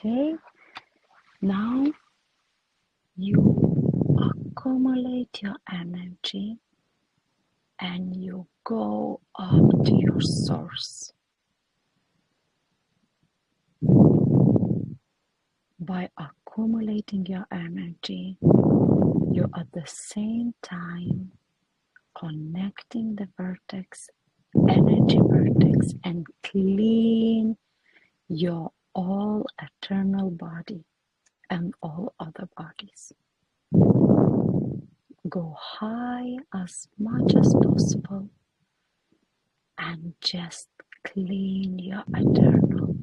Okay, now you accumulate your energy and you go up to your source. By accumulating your energy, you at the same time connecting the energy vertex, and clean your all eternal body and all other bodies. Go high as much as possible and just clean your eternal.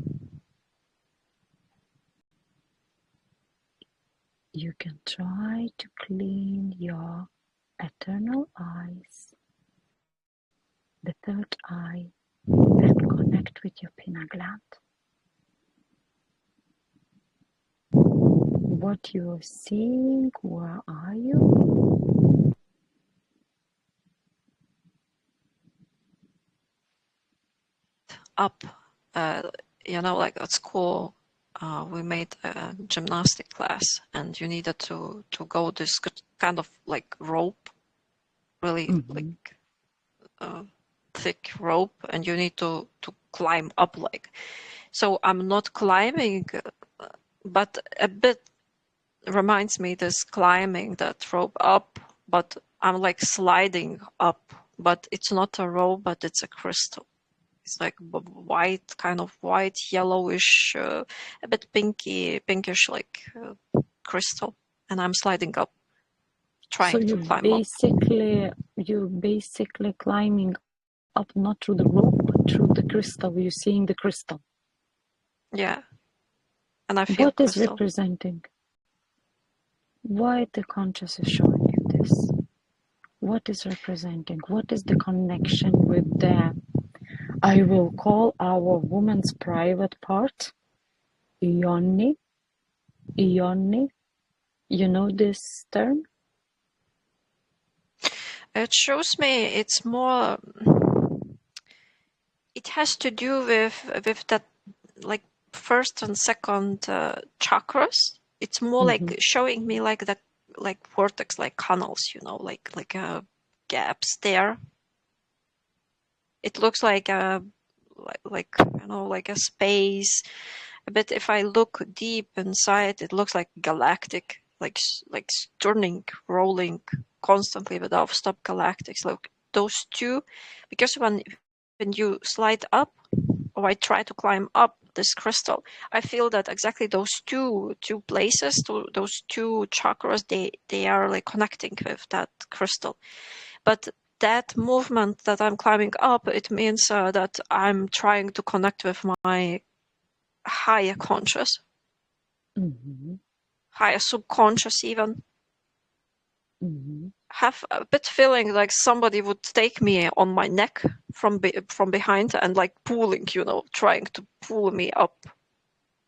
You can try to clean your eternal eyes, the third eye, and connect with your pineal gland. What you're seeing, where are you? Up, like at school, we made a gymnastic class, and you needed to go this kind of like rope, really like thick rope, and you need to climb up like. So I'm not climbing, but a bit reminds me this climbing that rope up, but I'm like sliding up, but it's not a rope, but it's a crystal. It's like white, kind of white, yellowish, a bit pinkish, like crystal, and I'm sliding up, trying to climb up. You're basically climbing up, not through the rope, but through the crystal. You're seeing the crystal. Yeah, and I feel what crystal. Is representing? Why the conscious is showing you this? What is representing? What is the connection with the, I will call our woman's private part, Yoni? Yoni? You know this term? It shows me it's more, it has to do with that, like first and second chakras. It's more like showing me like the vortex, like canals, like gaps there. It looks like a like a space. But if I look deep inside, it looks like galactic, like turning, rolling constantly without stop galactics. Like those two, because when you slide up, or I try to climb up this crystal, I feel that exactly those two places, those two chakras, they are like connecting with that crystal. But that movement that I'm climbing up, it means that I'm trying to connect with my higher conscious, higher subconscious even. Have a bit feeling like somebody would take me on my neck from behind and like pulling, trying to pull me up.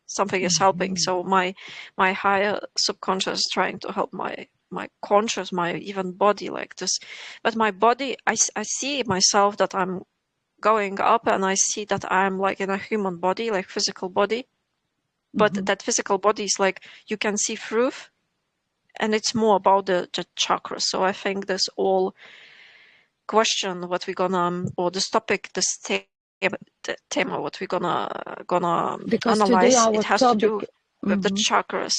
Something is helping. So my higher subconscious is trying to help my conscious, my even body like this. But my body, I see myself that I'm going up, and I see that I'm like in a human body, like physical body. But that physical body is like you can see through, and it's more about the chakras. So I think this all question what we're gonna, or this topic, this tema, what we're gonna because analyze, today our it has topic, to do with the chakras.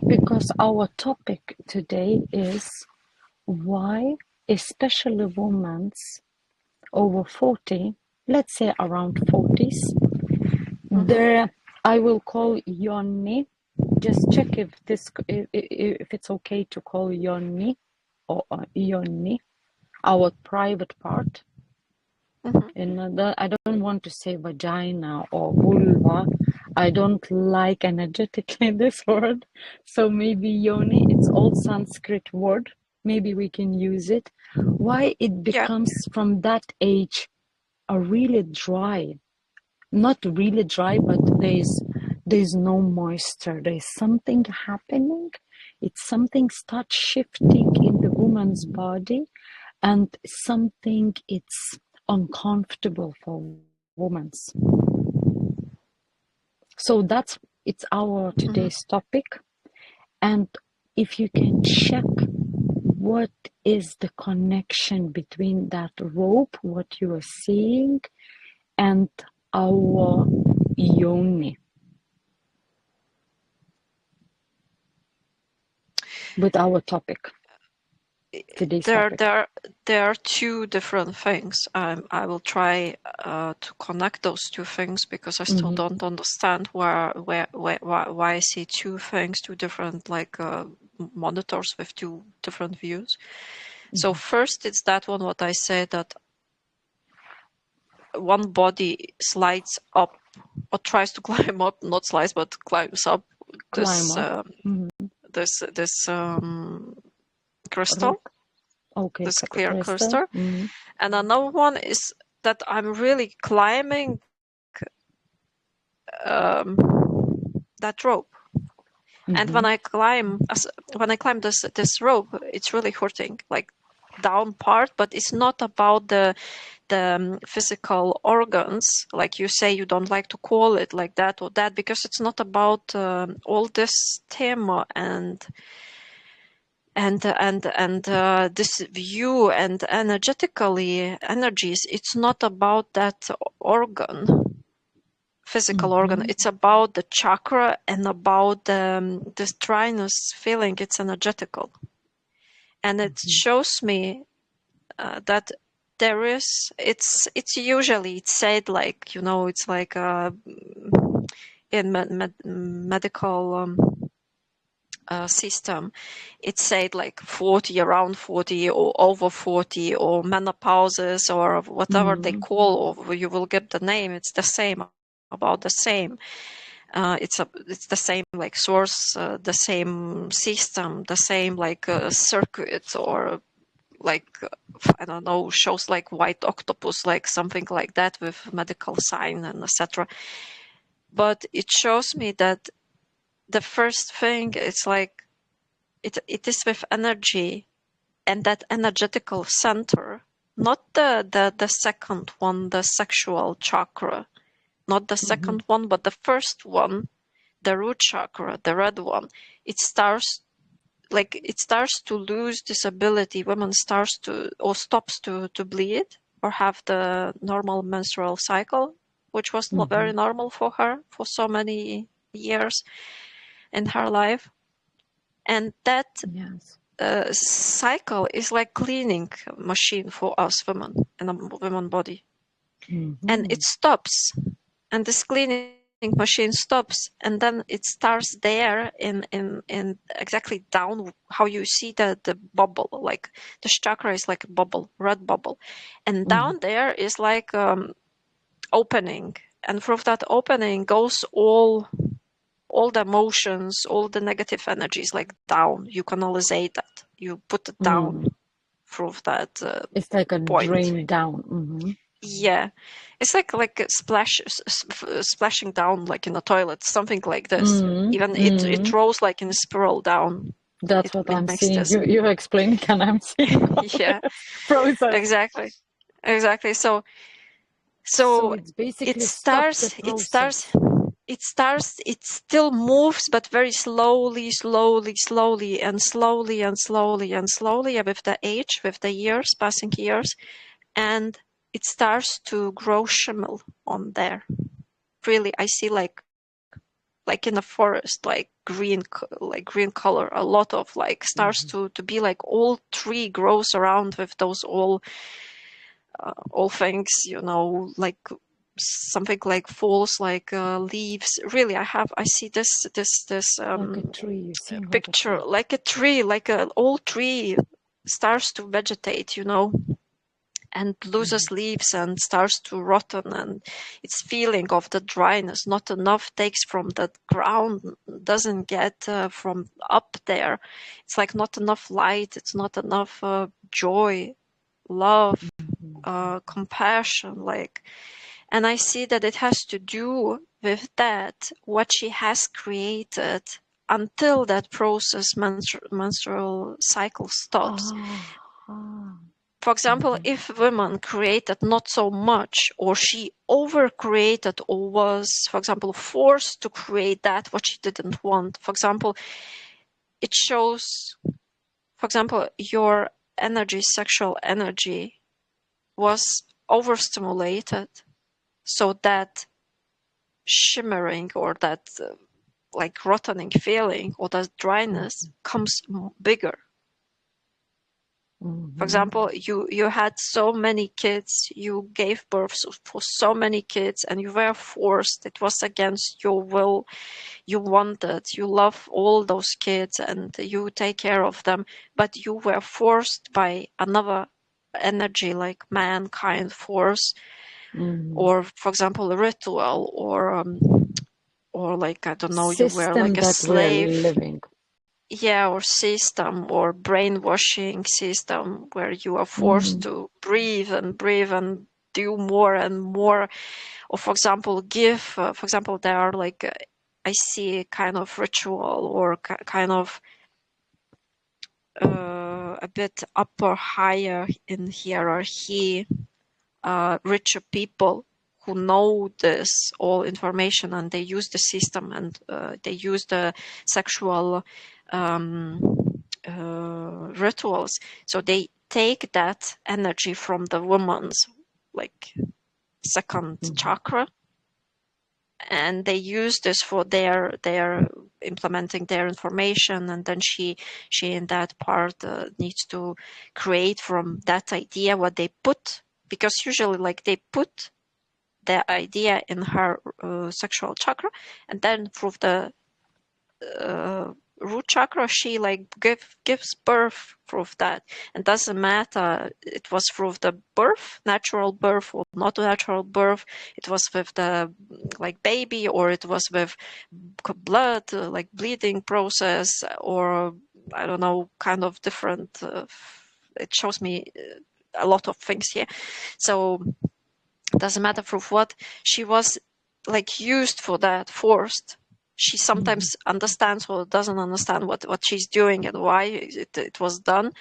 Because our topic today is why, especially women over 40, let's say around 40s, there, I will call Yoni. Just check if it's okay to call Yoni or Yoni, our private part. And I don't want to say vagina or vulva. I don't like energetically this word. So maybe Yoni, it's old Sanskrit word. Maybe we can use it. Why it becomes from that age a really dry, not really dry, but there's no moisture. There's something happening. It's something starts shifting in the woman's body, and something it's uncomfortable for women. So that's It's our today's topic. And if you can check what is the connection between that rope, what you are seeing, and our yoni, with our topic, today's topic. There are two different things. I will try to connect those two things because I still don't understand why I see two things, two different like monitors with two different views. So first, it's that one what I said, that one body slides up or tries to climb up, not slides but climbs up this crystal. Rope. Okay, this clear crystal. crystal. And another one is that I'm really climbing that rope. And when I climb this rope, it's really hurting, like down part, but it's not about the physical organs, like you say. You don't like to call it like that or that, because it's not about all this tema and this view and energetically energies. It's not about that organ, physical organ. It's about the chakra and about this dryness feeling. It's energetical, and it shows me that there is. It's usually it's said like, you know, it's like in medical. System, it's said like 40, around 40 or over 40, or menopauses, or whatever they call, or you will get the name. It's the same, about the same. It's the same like source, the same system, the same like circuit, or like I don't know, shows like white octopus, like something like that with medical sign and etc. But it shows me that the first thing is like it is with energy, and that energetical center, not the second one, the sexual chakra, not the second one, but the first one, the root chakra, the red one. It starts to lose this ability. Women starts to, or stops to bleed or have the normal menstrual cycle, which was very normal for her for so many years in her life. And that cycle is like cleaning machine for us women and a woman body. And it stops, and this cleaning machine stops, and then it starts there in exactly down how you see the bubble, like the chakra is like a bubble, red bubble, and down there is like opening, and through that opening goes all the emotions, all the negative energies, like down. You canalizate that. You put it down through that it's like a point. drain down. Yeah, it's like a splashing down, like in a toilet, something like this. Even it rolls like in a spiral down. That's what I'm seeing. You're explaining, and I'm seeing. Yeah, process. Exactly. So it's basically it still moves, but very slowly, and slowly with the age, with the years, passing years, and it starts to grow schimmel on there. Really, I see like in a forest, like green color, a lot of like starts to be like all tree grows around with those all things, you know, like something like falls like leaves. Really, I see this like a tree. picture, like a tree, like an old tree starts to vegetate, you know, and loses leaves and starts to rotten, and it's feeling of the dryness. Not enough takes from the ground, doesn't get from up there. It's like not enough light. It's not enough joy, love, compassion, like. And I see that it has to do with that, what she has created until that process, menstrual cycle stops. For example, if women created not so much, or she over created, or was, for example, forced to create that what she didn't want, for example, it shows, for example, your energy, sexual energy was overstimulated, so that shimmering, or that like rotting feeling, or that dryness comes bigger. For example, you had so many kids, you gave birth for so many kids, and you were forced. It was against your will. You wanted, you love all those kids, and you take care of them, but you were forced by another energy, like mankind force, or for example, a ritual, or like, I don't know, you were System like a that we're slave. living. Yeah, or system, or brainwashing system, where you are forced to breathe and do more and more. Or for example, give, for example, there are like, I see kind of ritual, or kind of a bit upper, higher in hierarchy, richer people who know this all information, and they use the system, and they use the sexual rituals. So they take that energy from the woman's like second chakra, and they use this for their implementing their information, and then she in that part needs to create from that idea what they put, because usually like they put the idea in her sexual chakra, and then through the root chakra she like gives birth through that. And doesn't matter it was through the birth, natural birth or not natural birth, it was with the like baby, or it was with blood, like bleeding process, or I don't know, kind of different, it shows me a lot of things here. So doesn't matter through what she was like used for that, forced. She sometimes understands or doesn't understand what she's doing and why it was done.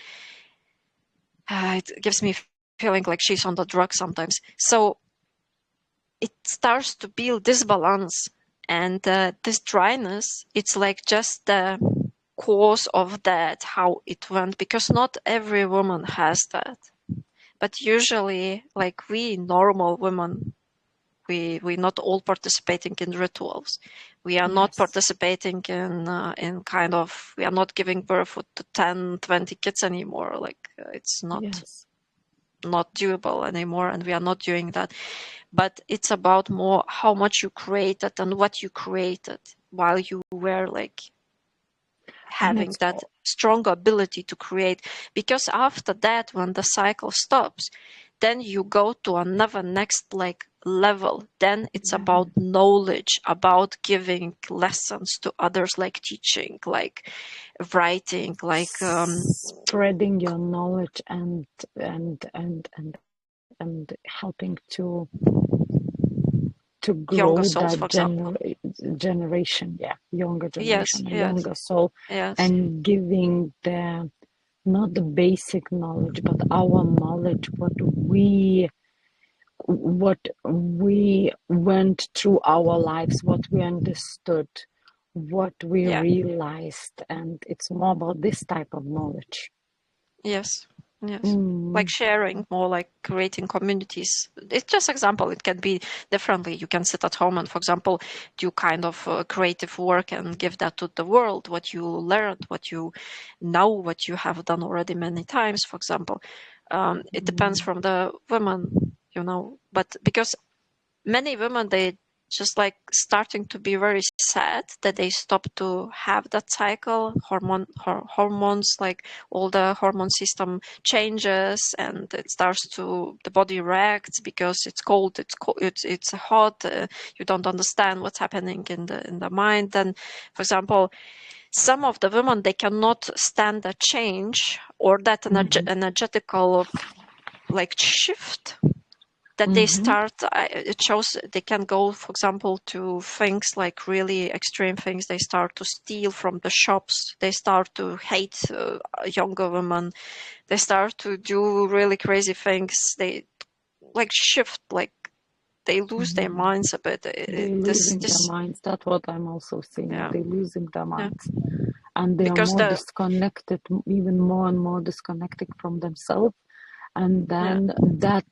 It gives me feeling like she's on the drug sometimes. So it starts to build disbalance, and this dryness, it's like just the cause of that, how it went, because not every woman has that. But usually, like we normal women, we not all participating in rituals. We are not Yes. participating in kind of, we are not giving birth to 10, 20 kids anymore. Like it's Yes. not doable anymore, and we are not doing that. But it's about more how much you created and what you created while you were like And having it's that strong ability to create. Because after that, when the cycle stops, then you go to another next like level. Then it's about knowledge, about giving lessons to others, like teaching, like writing, like spreading your knowledge and helping to younger grow souls, that for example. generation, yeah, younger Yes, generation, a yes, younger soul, yes, and giving the not the basic knowledge, but our knowledge, what we went through our lives, what we understood, what we yeah. realized, and it's more about this type of knowledge. Yes, yes. Like Mm, sharing, more like creating communities. It's just example. It can be differently. You can sit at home and, for example, do kind of creative work and give that to the world, what you learned, what you know, what you have done already many times, for example. It depends from the women, you know, but because many women, they just like starting to be very sad that they stop to have that cycle, hormones, like all the hormone system changes, and it starts to, the body reacts because it's cold, it's hot, you don't understand what's happening in the mind. Then, for example, some of the women, they cannot stand that change, or that energetical like shift, that they start, it shows they can go, for example, to things like really extreme things. They start to steal from the shops. They start to hate younger women. They start to do really crazy things. They like shift, like they lose their minds a bit. They're losing their minds. That's what I'm also seeing. Yeah, They're losing their yeah, minds. And they are because more disconnected, even more and more disconnected from themselves. And yeah, then that,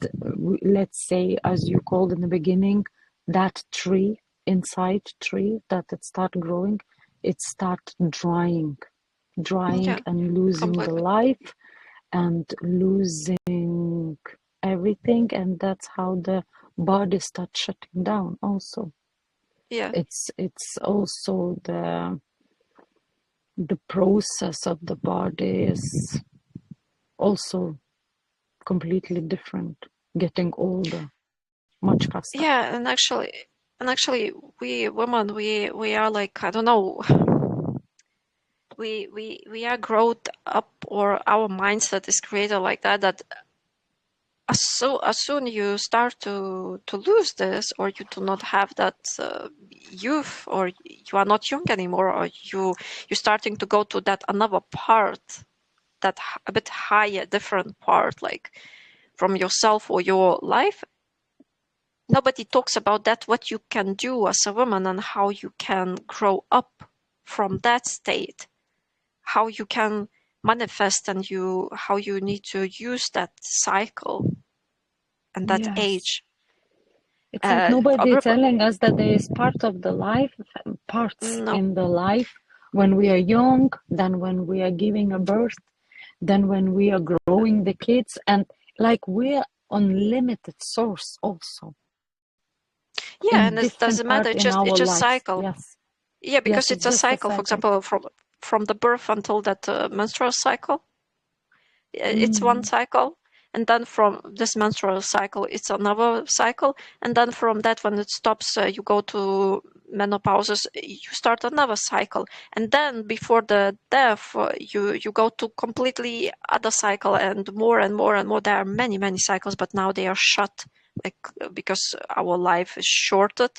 let's say, as you called in the beginning, that tree, inside tree, that it start growing, it start drying yeah, and losing the completely. life and losing everything. And that's how the body starts shutting down also. Yeah, It's also the process of the body is also completely different, getting older much faster. yeah, and actually, we women, we are like, I don't know, we are growed up, or our mindset is created like that, that as soon you start to lose this, or you do not have that youth, or you are not young anymore, or you're starting to go to that another part, that a bit higher, different part, like from yourself or your life. Nobody talks about that, what you can do as a woman, and how you can grow up from that state, how you can manifest, and how you need to use that cycle and that Yes. age. It's like A nobody group of, telling us that there is part of the life, parts no, in the life when we are young, then when we are giving a birth, then when we are growing the kids, and like we're unlimited source also yeah, in and it different doesn't matter. part in It's our just lives. cycle. Yes. Yeah, because Yes, it's it's a just a cycle. For cycle. example, from the birth until that menstrual cycle, it's one Mm, cycle, and then from this menstrual cycle it's another cycle, and then from that, when it stops, you go to menopause, you start another cycle, and then before the death, you go to completely other cycle, and more and more and more. There are many cycles, but now they are shut, like because our life is shorted.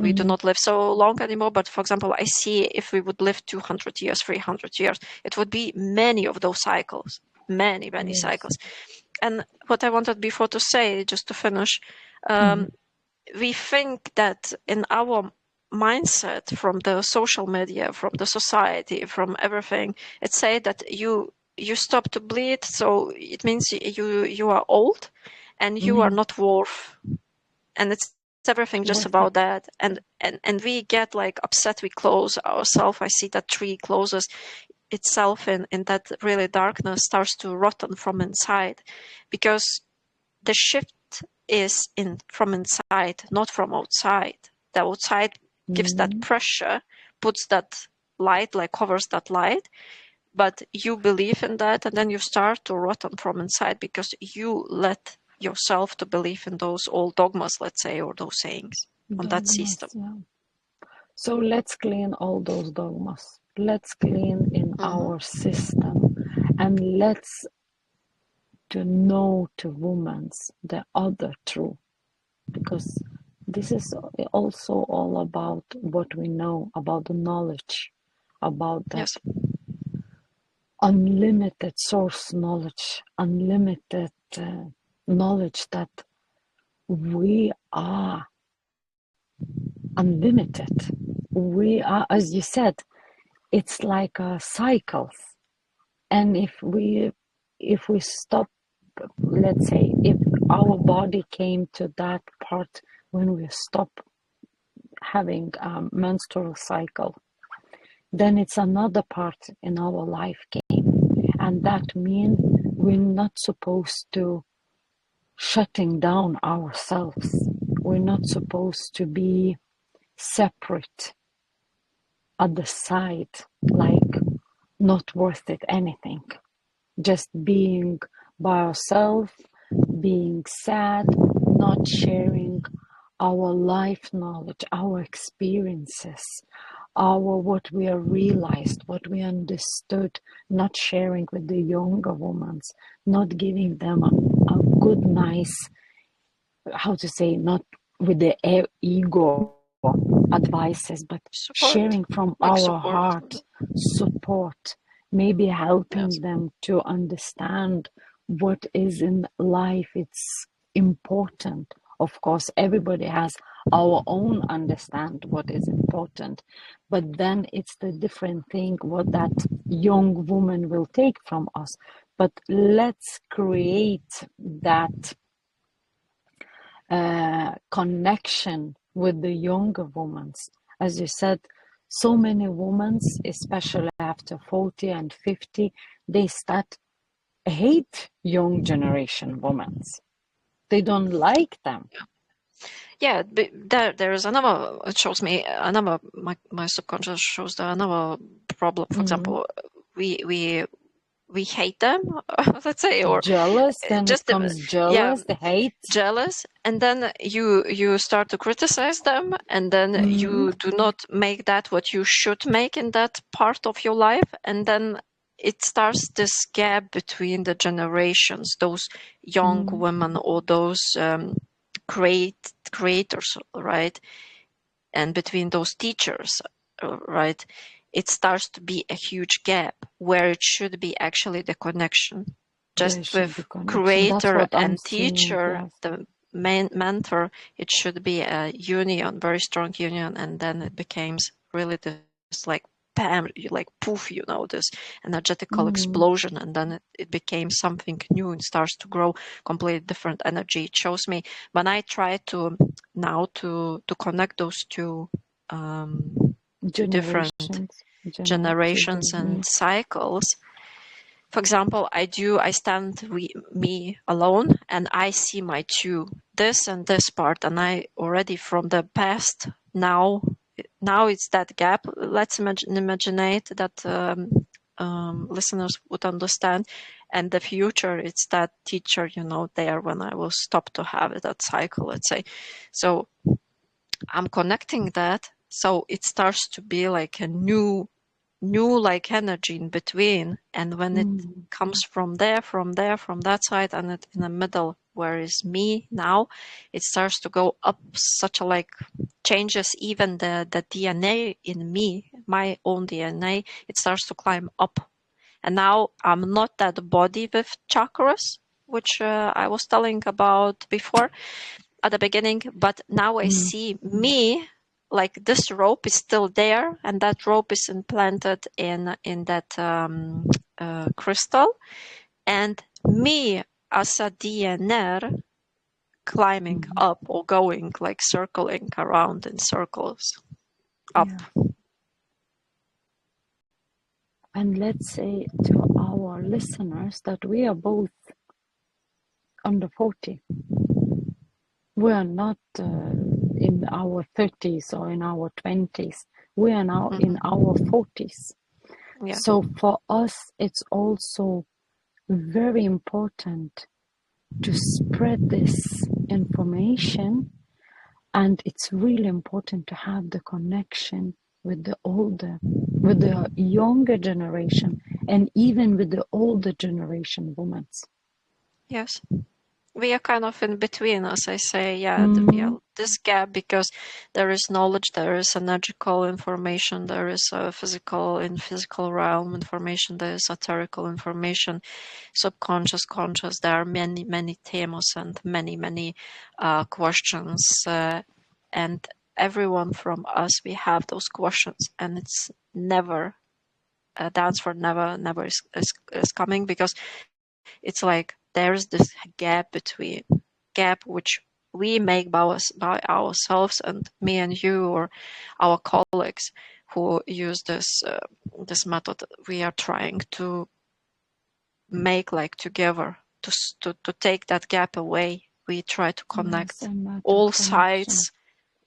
We do mm, not live so long anymore. But for example, I see if we would live 200 years, 300 years, it would be many of those cycles, many yes. cycles. And what I wanted before to say, just to finish, Mm, we think that in our mindset, from the social media, from the society, from everything, it say that you stop to bleed, so it means you are old, and you are mm, not worth, and it's everything just worth about it. that. And we get like upset, we close ourselves. I see that tree closes itself in that really darkness, starts to rotten from inside, because the shift is in from inside, not from outside. The outside gives that Mm, pressure, puts that light, like covers that light, but you believe in that, and then you start to rotten from inside, because you let yourself to believe in those old dogmas, let's say, or those sayings on that dogmas, system. yeah. So let's clean all those dogmas. Let's clean in Hmm. our system and let's to know to women's the other truth, because this is also all about what we know about the knowledge, about that Yes. unlimited source knowledge, unlimited knowledge that we are unlimited. We are, as you said, it's like a cycles. And if we stop, let's say, if our body came to that part when we stop having a menstrual cycle, then it's another part in our life came. And that means we're not supposed to shutting down ourselves. We're not supposed to be separate at the side, like not worth it anything. Just being by ourselves, being sad, not sharing our life knowledge, our experiences, our what we are realized, what we understood, not sharing with the younger ones, not giving them a good, nice how to say, not with the ego advices, but sharing Support, from like our support. heart, support, maybe Yes. helping them to understand what is in life. It's important. Of course, everybody has our own understand what is important, but then it's the different thing what that young woman will take from us. But let's create that connection with the younger women. As you said, so many women, especially after 40 and 50, they start hate young generation women. They don't like them. Yeah, there is another. It shows me another. My subconscious shows that another problem. For Mm. example, we hate them, let's say, or Jealous, then it just comes yeah, jealous, the hate. jealous, and then you start to criticize them, and then Mm. you do not make that what you should make in that part of your life, and then it starts this gap between the generations, those young Mm. women or those creators, right? And between those teachers, right? It starts to be a huge gap where it should be actually the connection. There Just should be with connection. That's creator what I'm and seeing, teacher, yes. the main mentor, it should be a union, very strong union, and then it becomes really this like bam, like poof, this energetical Mm. explosion, and then it became something new and starts to grow completely different energy. It shows me when I try to now to connect those two different Generations. To generations the, and yeah. cycles. For example, I stand me alone and I see my two, this and this part, and I already from the past now it's that gap. Let's imagine that listeners would understand. And the future, it's that teacher, there when I will stop to have that cycle, let's say. So I'm connecting that. So it starts to be like a new like energy in between, and when it Mm. comes from that side, and it in the middle where is me now, it starts to go up such a like changes even the DNA in me, my own DNA, it starts to climb up. And now I'm not that body with chakras, which I was telling about before at the beginning, but now I Mm. see me like this rope is still there, and that rope is implanted in that crystal, and me as a DNR climbing Mm. up or going like circling around in circles up. Yeah. And let's say to our listeners that we are both under 40. We are not in our 30s or in our 20s. We are now in Mm-hmm. our 40s. Yeah. So for us, it's also very important to spread this information. And it's really important to have the connection with with the younger generation, and even with the older generation women. Yes. We are kind of in between, as I say, Mm. this gap, because there is knowledge, there is energical information, there is physical realm information, there is etherical information, subconscious, conscious. There are many, many themes and many, many questions, and everyone from us, we have those questions, and it's never the answer never is coming, because it's like there is this gap which we make by ourselves, and me and you or our colleagues who use this method, we are trying to make like together to take that gap away. We try to Yes, connect a matter all connection. sides,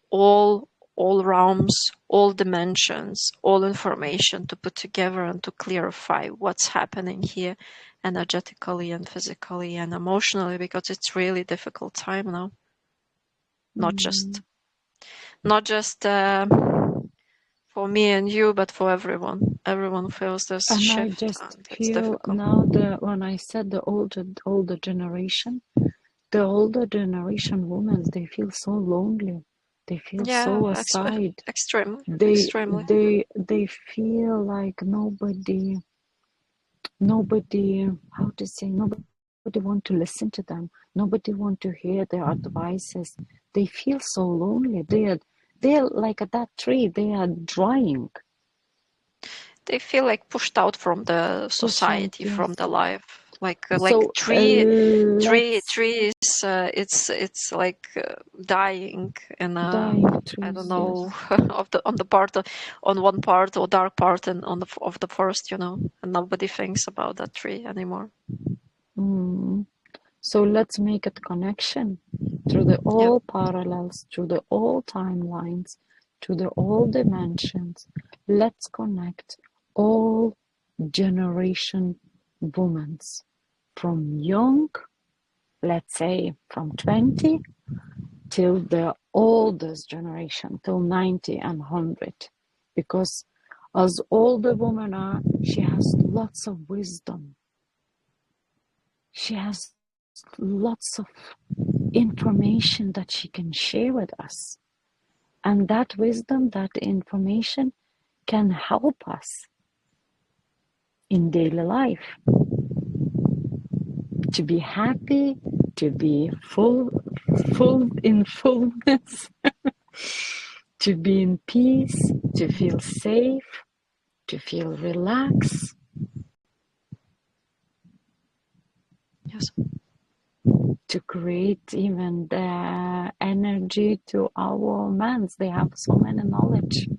all all realms, all dimensions, all information, to put together and to clarify what's happening here energetically and physically and emotionally, because it's really difficult time now. Not just Mm. not just for me and you, but for everyone. Everyone feels this And I shift, just and it's feel difficult. now when I said the older generation, the older generation women, they feel so lonely. They feel so aside. Extremely. They feel like nobody, how to say, nobody want to listen to them. Nobody want to hear their advices. They feel so lonely. They're like that tree. They are drying. They feel like pushed out from the Push out, society, yes. from the life. Like So tree let's is it's like dying in a, dying I trees, don't yes. know, on one part or dark part and of the forest, you know, and nobody thinks about that tree anymore. Mm. So let's make it connection through the all parallels, through the all timelines, through the all dimensions. Let's connect all generation women's from young, let's say from 20 till the oldest generation, till 90 and 100. Because as older women are, she has lots of wisdom. She has lots of information that she can share with us. And that wisdom, that information can help us in daily life to be happy, to be full in fullness, to be in peace, to feel safe, to feel relaxed. Yes. To create even the energy to our men. They have so many knowledge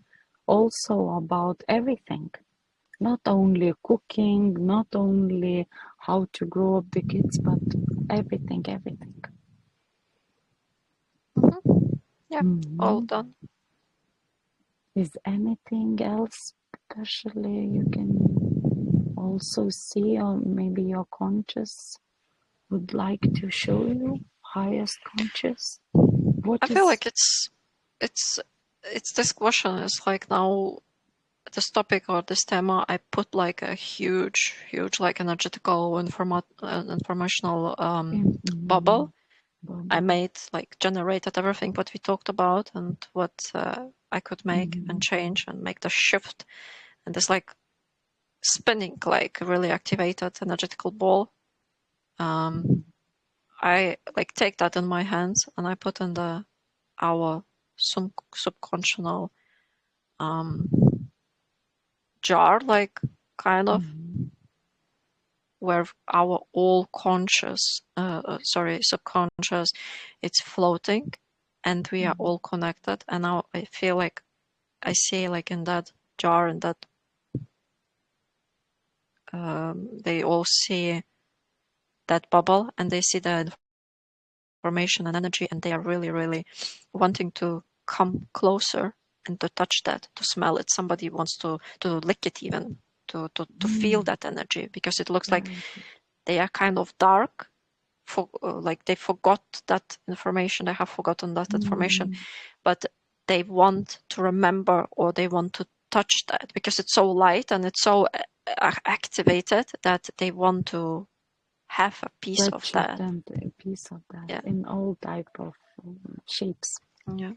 also about everything. Not only cooking, not only how to grow up the kids, but everything. Yeah, all done. Is anything else especially you can also see, or maybe your conscious would like to show you? Highest conscious? I feel like it's this question is like now this topic or this thema, I put like a huge like energetical informational bubble. I made like generated everything what we talked about and what I could make and change and make the shift, and this like spinning like really activated energetical ball. I like take that in my hands and I put in our subconscious jar, like kind of where our all conscious, subconscious, it's floating, and we are all connected. And now I feel like I see like in that jar and that they all see that bubble and they see the information and energy, and they are really wanting to come closer and to touch that, to smell it. Somebody wants to lick it, even to feel that energy, because it looks like they are kind of dark, like they forgot that information, they have forgotten that information, but they want to remember, or they want to touch that because it's so light and it's so activated that they want to have a piece of that. A piece of that in all type of shapes. Yeah.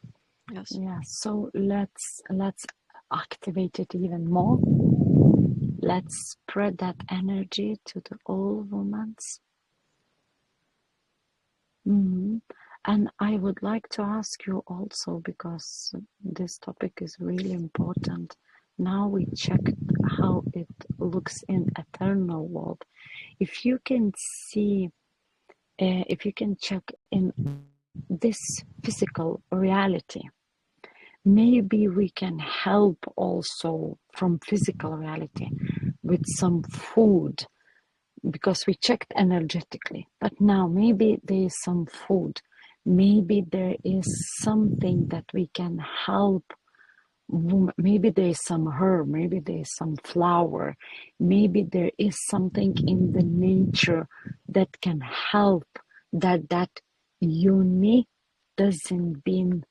Yes. Yeah. So let's activate it even more. Let's spread that energy to the all women. And I would like to ask you also, because this topic is really important. Now we checked how it looks in eternal world. If you can see, if you can check in this physical reality, maybe we can help also from physical reality with some food, because we checked energetically. But now maybe there is some food. Maybe there is something that we can help. Maybe there is some herb, maybe there is some flower, maybe there is something in the nature that can help that Yoni doesn't being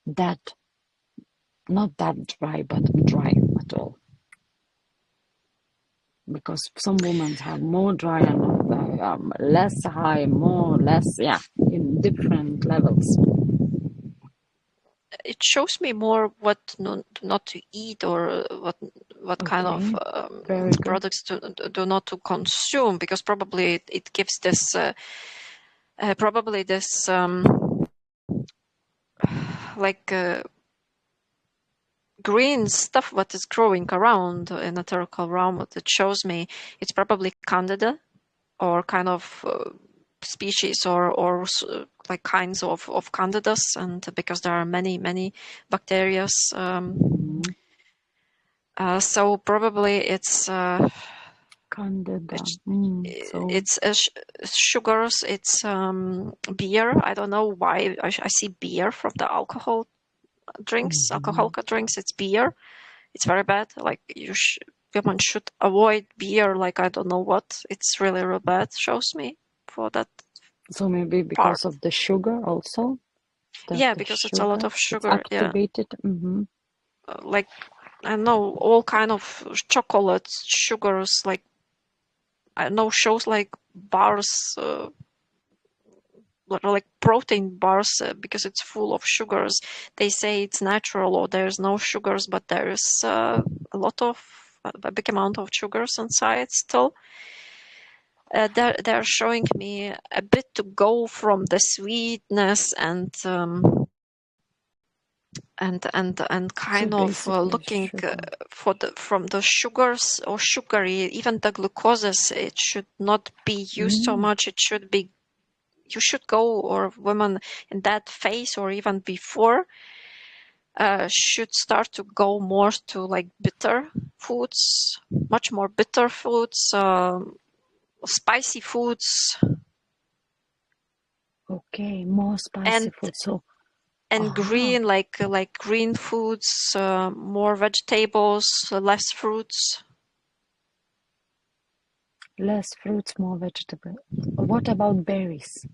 that, not that dry, but dry at all. Because some women have more dry and less high, more, less, yeah, in different levels. It shows me more what not to eat, or what kind of Very good. products do not to consume, because probably it gives this probably this like green stuff what is growing around in a ethereal realm. What it shows me, it's probably candida, or kind of species, or like kinds of candidas, and because there are many bacteria, so probably it's Candida. So it's sugars, it's beer. I don't know why I see beer from the alcohol drinks, alcoholic drinks. It's beer. It's very bad. Like women should avoid beer. Like I don't know what. It's really real bad. Shows me for that. so maybe because Part. of the sugar also. Yeah, The because it's a lot of it's sugar. Yeah, activated. like I know all kind of chocolates, sugars. Like I know shows like bars. Like protein bars, because it's full of sugars. They say it's natural or there's no sugars, but there's a lot of a big amount of sugars inside still. They're showing me a bit to go from the sweetness and So kind of basically looking sugar. from the sugars or sugary, even the glucoses. It should not be used so much. It should be, you should go, or women in that phase or even before should start to go more to like bitter foods, much more bitter foods, spicy foods, Okay, more spicy and food. So, green, like green foods, more vegetables, less fruits. less fruits, more vegetables. What about berries?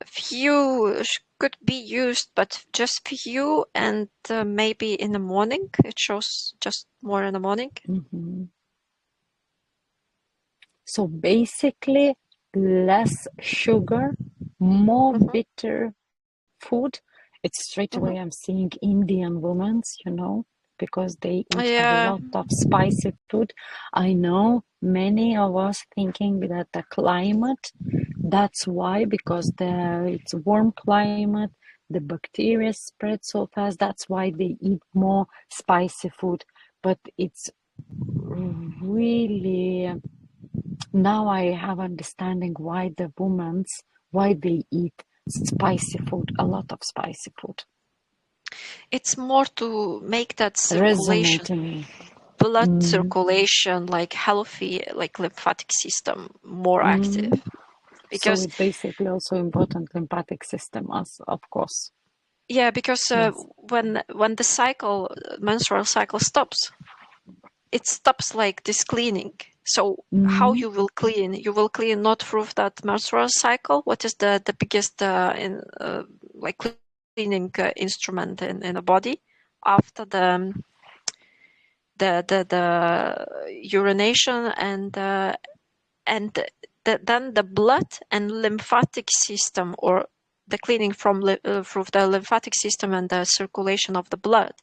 Few could be used, but just few, and maybe in the morning. It shows just more in the morning. So basically, less sugar, more bitter food. It's straight away I'm seeing Indian women, because they eat a Yeah, lot of spicy food. I know many of us thinking that the climate, that's why, because it's warm climate, the bacteria spread so fast. That's why they eat more spicy food. But it's really, now I have understanding why they eat spicy food, a lot of spicy food. it's more to make that circulation, Resonating. blood circulation, like healthy, like lymphatic system more active. So Because it's basically also important lymphatic system, as of course. yeah, because Yes. when the cycle, menstrual cycle stops, it stops like this cleaning. So how you will clean? You will clean not through that menstrual cycle. What is the biggest like cleaning instrument in the body after the urination then the blood and lymphatic system, or the cleaning through the lymphatic system and the circulation of the blood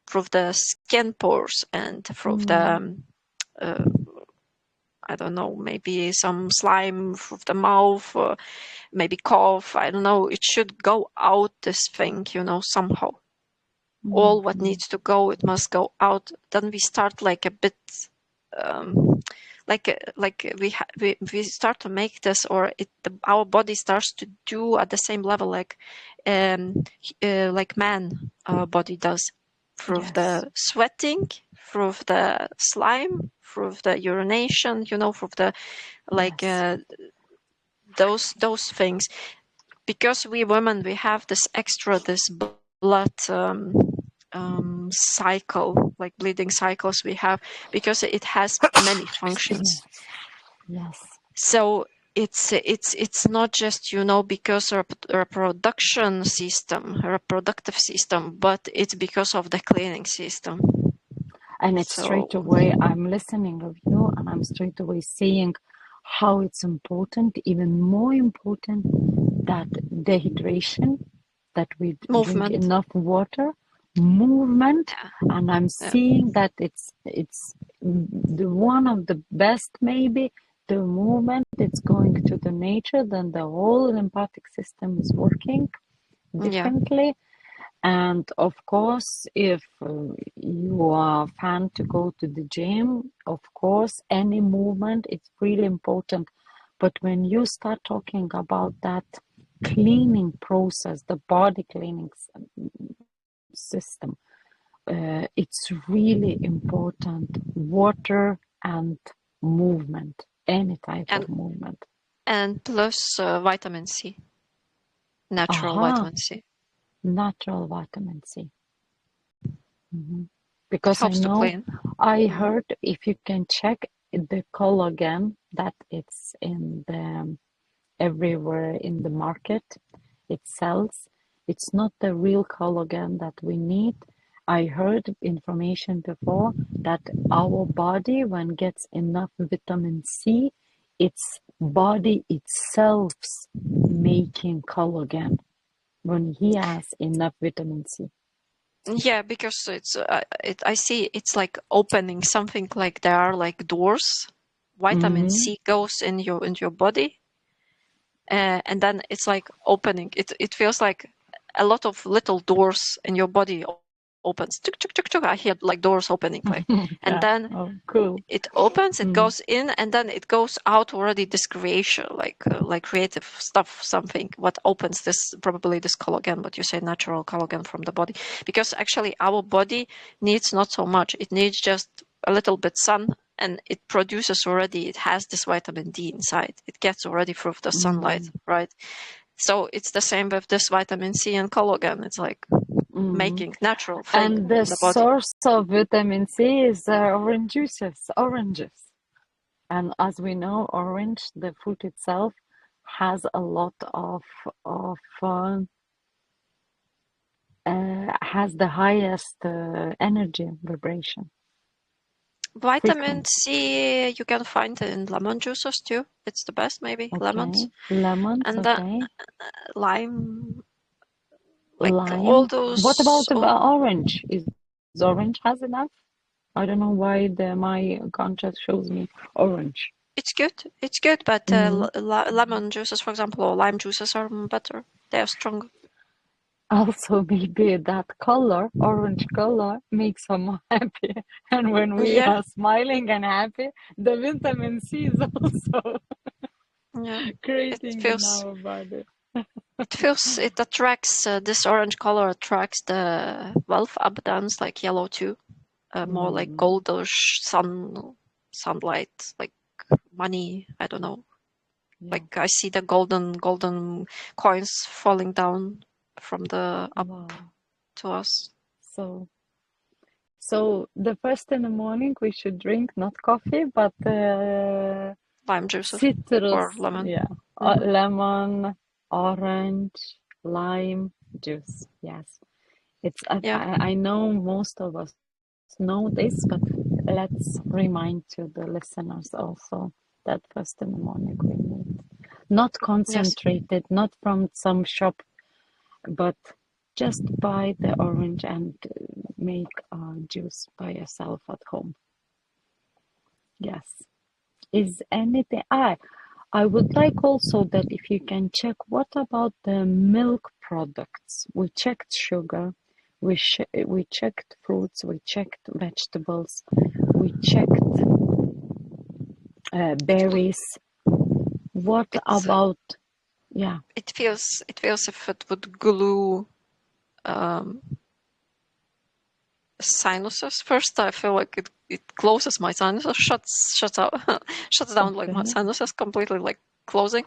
through the skin pores and through the I don't know, maybe some slime through the mouth, or maybe cough. I don't know. It should go out, this thing, somehow. All what needs to go, it must go out. Then we start like a bit, like we start to make this, or our body starts to do at the same level like man body does, through Yes. the sweating, through the slime, through the urination, through the like Yes. those things. Because we women, we have this extra, this blood cycle, like bleeding cycles we have, because it has many functions. Yes. So it's not just because reproductive system, but it's because of the cleaning system. And it's straight So away I'm listening of you and I'm I'm straight away saying how it's important, even more important, that dehydration, that we drink Movement. enough water, movement, Yeah. and I'm Yeah. seeing that it's the one of the best, maybe the movement. It's going to the nature, then the whole lymphatic system is working Yeah. differently. And of course, if you are a fan to go to the gym, of course, any movement is really important. But when you start talking about that cleaning process, the body cleaning system, it's really important. Water and movement, any type And of movement. plus vitamin C, natural Aha, vitamin C. natural vitamin C. Mhm. It Because I helps to know clean. I Mm. heard if you can check the collagen that it's in the everywhere in the market, it sells. It's not the real collagen that we need. I heard information before that our body, when gets enough vitamin C, its body itself making collagen when he has enough vitamin C. Yeah, because I see it's like opening something, like there are like doors. Vitamin Mm-hmm. C goes in your body, and then it's like opening. It feels like a lot of little doors in your body opens. Tuk, tuk, tuk, tuk. I hear like doors opening, like, and Yeah. then Oh, cool. it opens, it Mm. goes in, and then it goes out already. This creation, like creative stuff, something what opens this, probably this collagen, what you say, natural collagen from the body, because actually our body needs not so much. It needs just a little bit sun, and it produces already. It has this vitamin D inside. It gets already through the sunlight, Mm. right? So it's the same with this vitamin C and collagen. It's like Mm. making natural thing And the in the body. source of vitamin C is orange juices, oranges. And as we know, orange, the fruit itself, has a lot of has the highest energy vibration Vitamin frequency. C you can find in lemon juices too. It's the best, maybe lemons, Okay, lemons. and then Okay, lime, like all lime. What those. about the orange? Is orange has enough? I don't know why my contrast shows me orange. It's good. It's good, but Mm. lemon juices, for example, or lime juices are better. They are stronger. Also, maybe that color, orange color, makes them happy. And when we Yeah, are smiling and happy, the vitamin C is also yeah. It creating in feels. our body. It attracts this orange color attracts the wealth abundance, like yellow too. More like Mm, goldish sunlight, like money. I don't know. yeah. Like I see the golden coins falling down from the up Wow. to us. So, so the first in the morning we should drink not coffee, but Lime juices or citrus. lemon. Yeah, Hmm. lemon, orange, lime juice. Yes. It's Yeah. I know most of us know this, but let's remind to the listeners also that first in the morning we need not Yes. concentrated, not from some shop, but just buy the orange and make juice by yourself at home. Yes. Is anything I would like also that if you can check what about the milk products? We checked sugar, we checked fruits, we checked vegetables, we checked It will. berries. What It's. about, yeah, It feels if it would glue um, sinuses. First, I feel like it closes my sinuses, shuts out, shuts down like my okay. sinuses completely, like closing,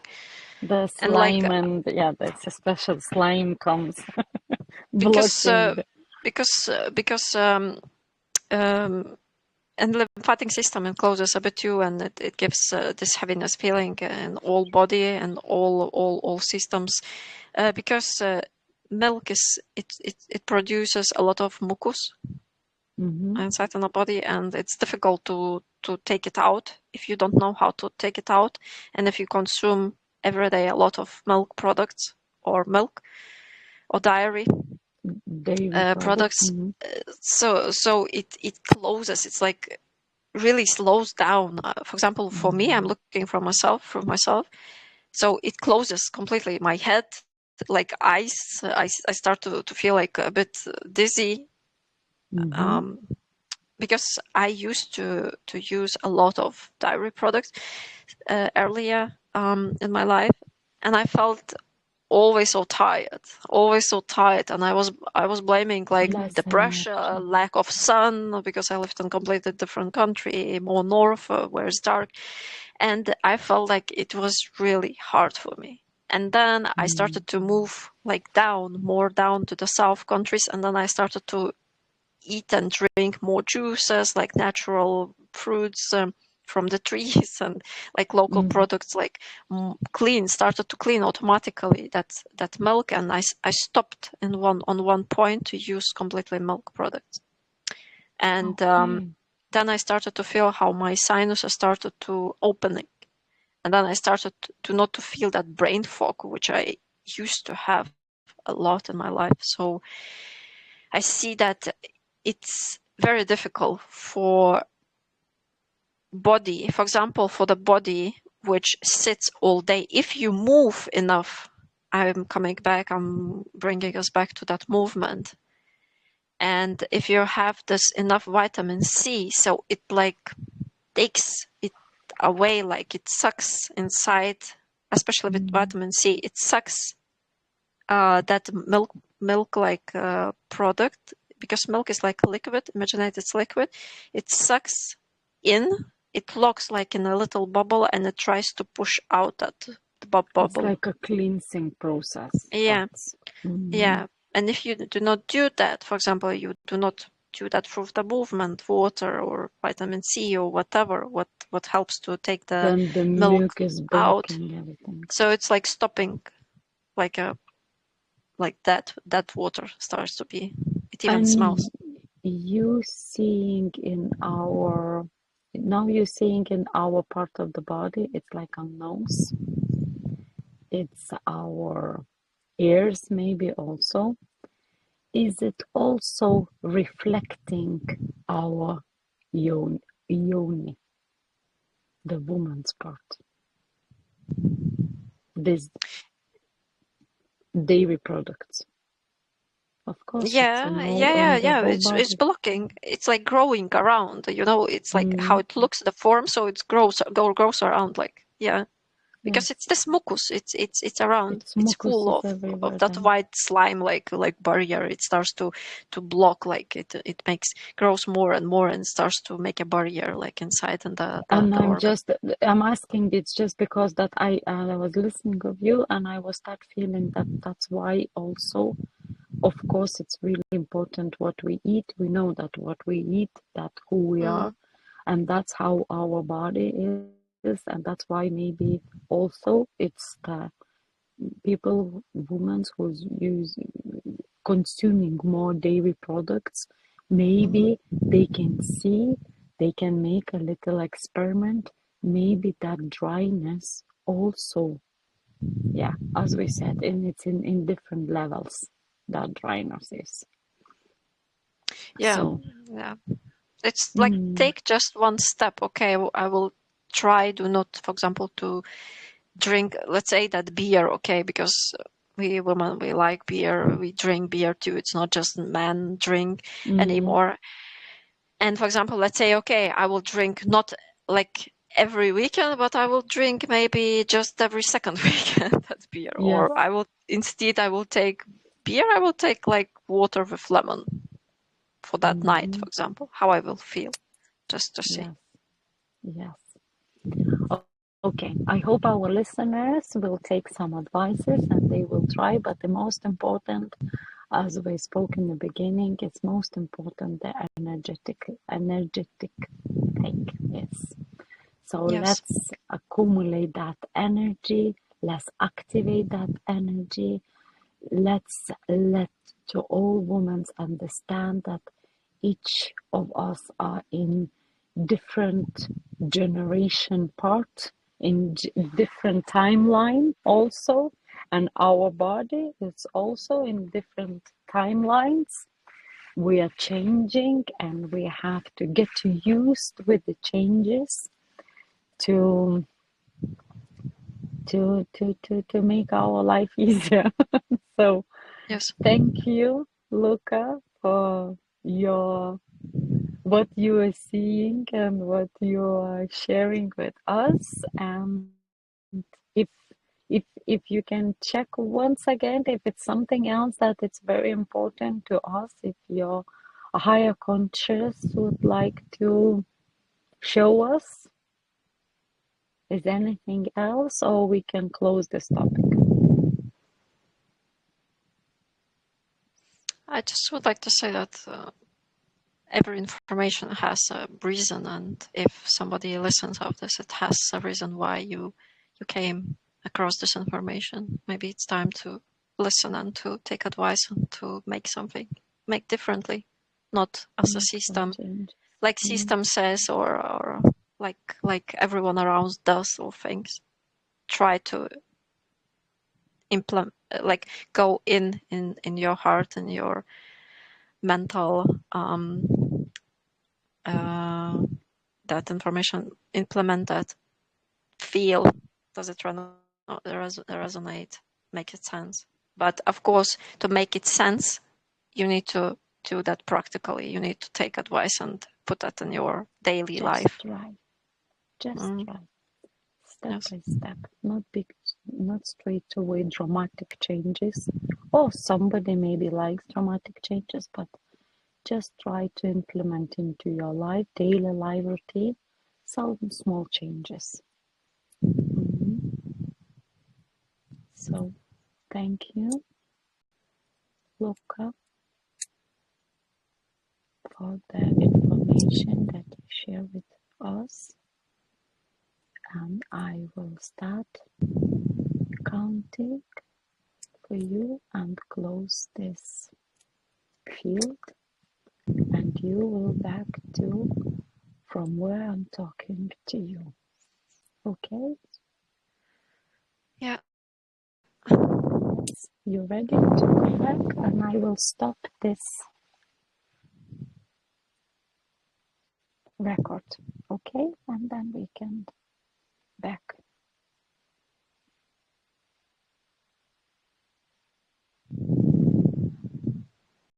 The and like slime and yeah, that's a special slime comes because blocking. because um, and lymphatic system encloses a bit too, and it gives this heaviness feeling in all body and all systems, because milk is it produces a lot of mucus, inside in the body, and it's difficult to take it out if you don't know how to take it out, and if you consume every day a lot of milk products or milk or dairy products. So it closes. It's like really slows down. For example, for me, I'm looking for myself, so it closes completely. My head, like eyes, I start to feel like a bit dizzy, because I used to use a lot of dairy products earlier in my life, and I felt always so tired, and I was blaming like Less the pressure, energy. lack of sun, because I lived in a completely different country, more north, where it's dark, and I felt like it was really hard for me. And then I started to move like more down to the south countries, and then I started to eat and drink more juices, like natural fruits from the trees, and like local products, like started to clean automatically that milk. And I stopped on one point to use completely milk products. And then I started to feel how my sinuses started to opening. And then I started to not to feel that brain fog, which I used to have a lot in my life. So I see that it's very difficult for body, for example, for the body which sits all day. If you move enough, I'm bringing us back to that movement. And if you have this enough vitamin C, so it like takes it away, like it sucks inside, especially with vitamin C, it sucks that milk like product, because milk is like liquid. Imagine it's liquid. It sucks in. It locks like in a little bubble, and it tries to push out that bubble. It's like a cleansing process. Yeah, yeah. And if you do not do that, for example, you do not do that through the movement, water or vitamin C or whatever, what helps to take the then the milk is out. blocking everything. So it's like stopping, like that water starts to be, it even smells. You seeing now you're seeing in our part of the body, it's like a nose, it's our ears maybe also. Is it also reflecting our yoni, the woman's part? These dairy products. Of course, it's in the whole It's body. blocking. It's like growing around. It's like how it looks, the form. So it grows around, like because Yes, it's this mucus. It's around. its It's mucus full is of everywhere that then. white slime, like barrier. It starts to block, like it grows more and more, and starts to make a barrier like inside in And the organ. I'm asking, it's just because that I was listening of you and I was start feeling that that's why also, of course, it's really important what we eat. We know that what we eat, that who we are, and that's how our body is, and that's why maybe also it's the people, women who's consuming more dairy products, maybe they can see, they can make a little experiment, maybe that dryness also, yeah, as we said, and it's in different levels, that dryness is. Yeah, So yeah. It's like take just one step. Okay, I will try do not, for example, to drink, let's say that beer, okay, because we women, we like beer, we drink beer too. It's not just men drink anymore. And for example, let's say, okay, I will drink not like every weekend, but I will drink maybe just every second weekend that beer. yes, Or I will take beer, I will take like water with lemon for that night, for example, how I will feel, just to see. yes, yes. Okay, I hope our listeners will take some advices and they will try, but the most important, as we spoke in the beginning, it's most important the energetic thing. Yes. So Yes. let's accumulate that energy, let's activate that energy, let's let to all women understand that each of us are in different generation part, in different timeline also, and our body is also in different timelines. We are changing and we have to get used with the changes to make our life easier. So Yes. thank you, Luca, for your what you are seeing and what you are sharing with us. And if if you can check once again if it's something else that it's very important to us, if your higher conscious would like to show us, is anything else, or we can close this topic? I just would like to say that every information has a reason, and if somebody listens of this, it has a reason why you came across this information. Maybe it's time to listen and to take advice and to make differently, not as a Make some system, change. like Mm, system says, or like everyone around does or thinks. Try to implement, like go in your heart and your mental that information, implement that, feel, does it resonate, make it sense. But of course, to make it sense, you need to do that practically. You need to take advice and put that in your daily just life. try. Just Mm, try. Step yes. by step. Not big, not straight away dramatic changes. Or somebody maybe likes dramatic changes, but just try to implement into your life, daily life routine, some small changes. Mhm. So thank you, Luca, for the information that you share with us. And I will start counting for you and close this field, and you will back to from where I'm talking to you. Okay? Yeah. Yes, you ready to go back? And I will stop this record. Okay? And then we can